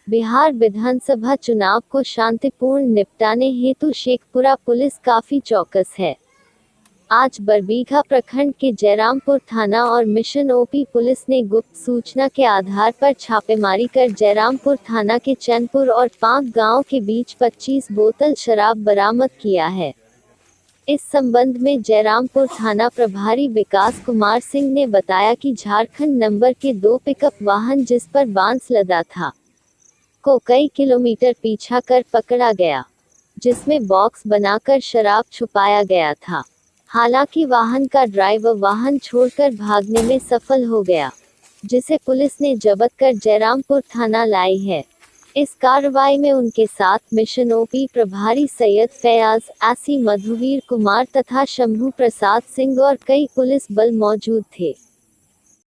बिहार विधानसभा चुनाव को शांतिपूर्ण निपटाने हेतु शेखपुरा पुलिस काफी चौकस है। आज बरबीघा प्रखंड के जयरामपुर थाना और मिशन ओपी पुलिस ने गुप्त सूचना के आधार पर छापेमारी कर जयरामपुर थाना के चैनपुर और पांक गांव के बीच 25 बोतल शराब बरामद किया है। इस संबंध में जयरामपुर थाना प्रभारी विकास कुमार सिंह ने बताया कि झारखंड नंबर के 2 पिकअप वाहन जिस पर बांस लदा था को कई किलोमीटर पीछा कर पकड़ा गया, जिसमें बॉक्स बनाकर शराब छुपाया गया था। हालांकि वाहन का ड्राइवर वाहन छोड़कर भागने में सफल हो गया, जिसे पुलिस ने जब्त कर जयरामपुर थाना लाई है। इस कार्रवाई में उनके साथ मिशन ओपी प्रभारी सैयद फैयाज, एसी मधुवीर कुमार तथा शंभू प्रसाद सिंह और कई पुलिस बल मौजूद थे।